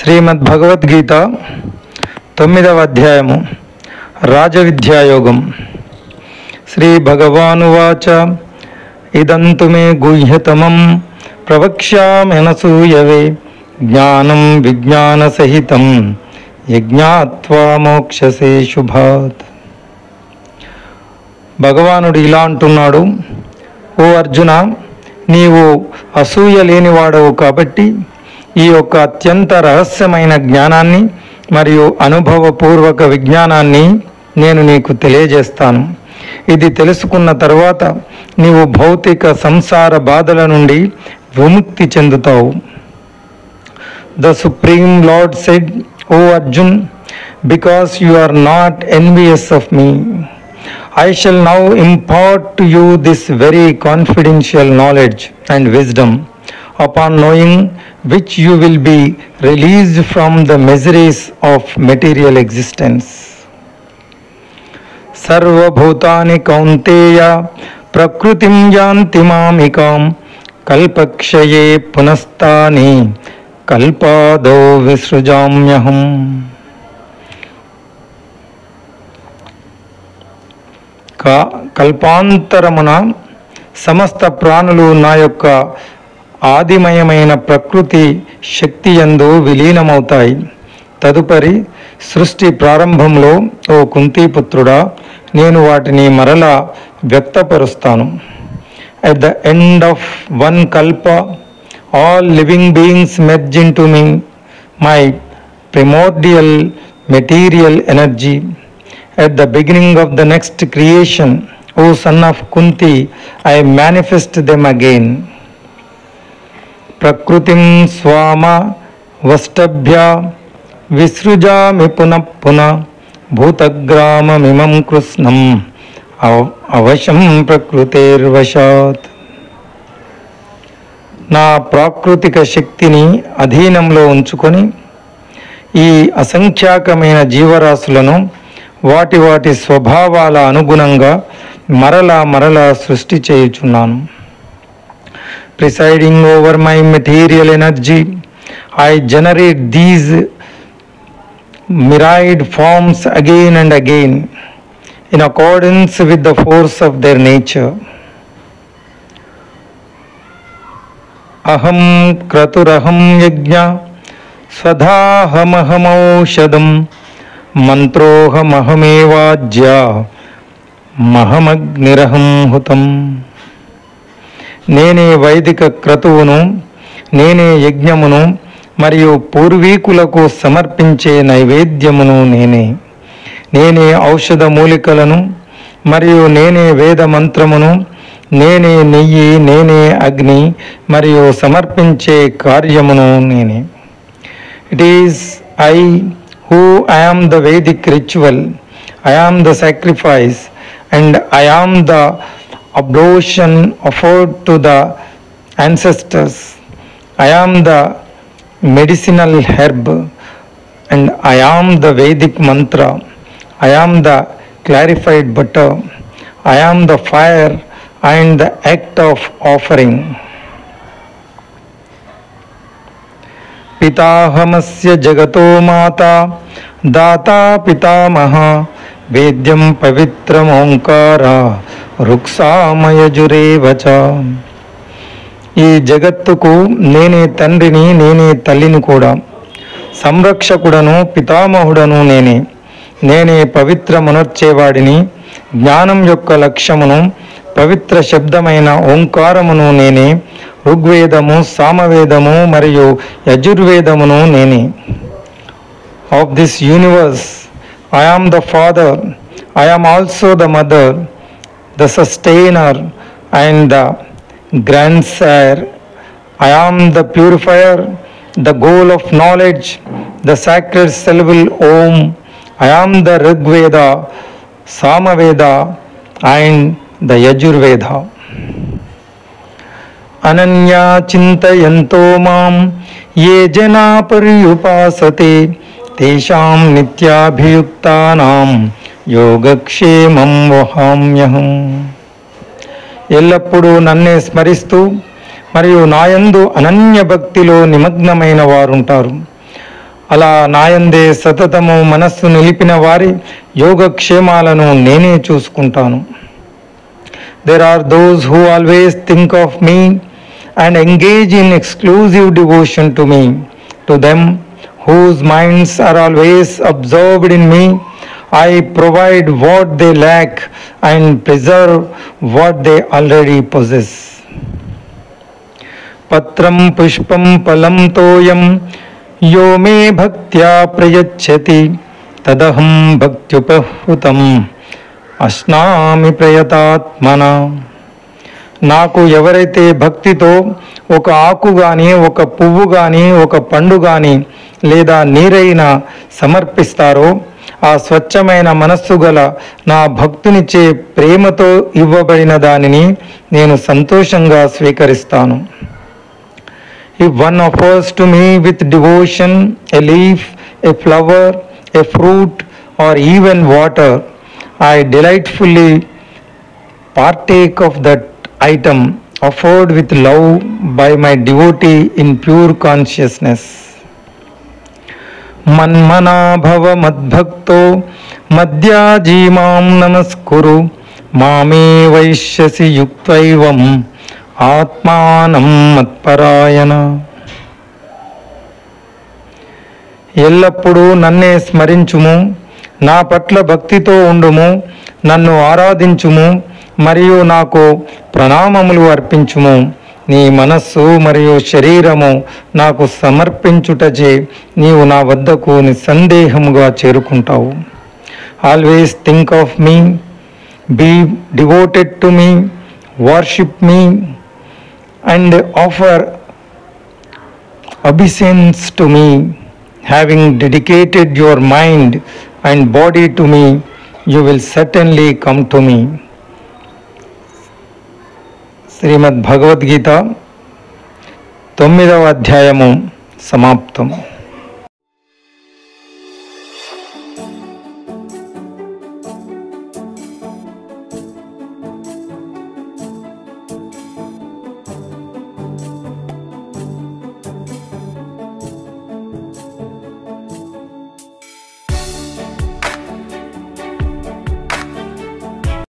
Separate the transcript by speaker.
Speaker 1: శ్రీమద్భగవద్గీత 9వ అధ్యాయము రాజవిద్యాయోగం. శ్రీ భగవానువాచ ఇదంతు మే గుహ్యతమం ప్రవక్ష్యామ్యనసూయవే జ్ఞానం విజ్ఞానసహితం యజ్ఞాత్వా మోక్షసే శుభాత్. భగవానుడు ఇలా అంటున్నాడు, ఓ అర్జున, నీవు అసూయ లేనివాడవు కాబట్టి ఈ యొక్క అత్యంత రహస్యమైన జ్ఞానాన్ని మరియు అనుభవపూర్వక విజ్ఞానాన్ని నేను నీకు తెలియజేస్తాను. ఇది తెలుసుకున్న తర్వాత నీవు భౌతిక సంసార బాధల నుండి విముక్తి చెందుతావు. The supreme lord said, oh Arjun, because you are not envious of me, I shall now impart to you this very confidential knowledge and wisdom, upon knowing which you will be released from the miseries of material existence. Sarva bhutani kaunteya prakrutim yanti mamikam kalpakshaye punastani kalpado visrujamyaham. కల్పాంతరమున సమస్త ప్రాణులు నా యొక్క ఆదిమయమైన ప్రకృతి శక్తి యందు విలీనమవుతాయి. తదుపరి సృష్టి ప్రారంభంలో, ఓ కుంతీపుత్రుడా, నేను వాటిని మరలా వ్యక్తపరుస్తాను. At the end of one kalpa, all living beings merge into me, my primordial material energy. At the beginning of the next creation, O son of Kunti, I manifest them again. Prakrutim swama vastabhya visrujami punah punah bhutagrama mimam krusnam avasham prakrutervashat. నా ప్రాకృతిక శక్తిని అధీనంలో ఉంచుకొని ఈ అసంఖ్యాకమైన జీవరాశులను వాటి వాటి స్వభావాల అనుగుణంగా మరలా సృష్టి చేయుచున్నాను. Presiding over my material energy, I generate these myriad forms again and again in accordance with the force of their nature. అహం క్రతురహం యజ్ఞ స్వధాహమహమౌషధం మంత్రోహమహమేవాజ్య మహమగ్నిరహం హుతం. నేనే వైదిక క్రతువును, నేనే యజ్ఞమును మరియు పూర్వీకులకు సమర్పించే నైవేద్యమును నేనే ఔషధ మూలికలను మరియు నేనే వేద మంత్రమును, నేనే నెయ్యి, నేనే అగ్ని మరియు సమర్పించే కార్యమును నేనే. It is I who I am the Vedic ritual, I am the sacrifice, and I am the oblation offered to the ancestors. I am the medicinal herb, and I am the Vedic mantra. I am the clarified butter. I am the fire and the act of offering. పితాహమస్య జగతో మాతా దాతా పితామహ వేద్యం పవిత్రమోంకార రుక్సామయజురేవచ. ఈ జగత్తుకు నేనే తండ్రిని, నేనే తల్లిని కూడా, సంరక్షకుడను, పితామహుడను నేనే పవిత్రమునర్చేవాడిని. జ్ఞానం యొక్క లక్ష్యమును, పవిత్ర శబ్దమైన ఓంకారమును నేనే. ఋగ్వేదము, సామవేదము మరియు యజుర్వేదమును నేనే. Of this universe I am the father, I am also the mother, the sustainer and the grand sire. I am the purifier, the goal of knowledge, the sacred syllable Om. I am the Rigveda, Samaveda and the Yajurveda. అనన్యా చింతయంతో మాం ఏ జనా పర్యుపాసతే తేషాం నిత్యాభియుక్తానాం యోగక్షేమం వహామ్యహం. ఎల్లప్పుడూ నన్నే స్మరిస్తూ మరియు నాయందు అనన్య భక్తిలో నిమగ్నమైన వారుంటారు. అలా నాయందే సతతము మనస్సు నిలిపిన వారి యోగక్షేమాలను నేనే చూసుకుంటాను. There are those who always think of me and engage in exclusive devotion to me. To them, whose minds are always absorbed in me, I provide what they lack and preserve what they already possess. Patram pushpam palam toyam yo me bhaktya prayachyati tadaham bhaktyupahutam అశ్నామి ప్రయతాత్మన. నాకు ఎవరైతే భక్తితో ఒక ఆకు కానీ, ఒక పువ్వు కానీ, ఒక పండు కానీ లేదా నీరైనా సమర్పిస్తారో, ఆ స్వచ్ఛమైన మనస్సు గల నా భక్తునిచే ప్రేమతో ఇవ్వబడిన దానిని నేను సంతోషంగా స్వీకరిస్తాను. If one offers to me with devotion a leaf, a flower, a fruit or even water, I delightfully partake of that item offered with love by my devotee in pure consciousness. Manmana bhava madbhakto madhyajimam namaskuru mame vaishyasi yuktaivam atmanam matparayana. ఎల్లప్పుడూ నన్నే స్మరించుము, నా పట్ల భక్తితో ఉండుము, నన్ను ఆరాధించుము మరియు నాకు ప్రణామములు అర్పించుము. నీ మనస్సు మరియు శరీరము నాకు సమర్పించుటచే నీవు నా వద్దకు నిస్సందేహముగా చేరుకుంటావు. Always think of me, be devoted to me, worship me and offer obeisance to me. Having dedicated your mind and body to me, you will certainly come to me. శ్రీమద్ భగవద్గీత 9వ అధ్యాయము సమాప్తం.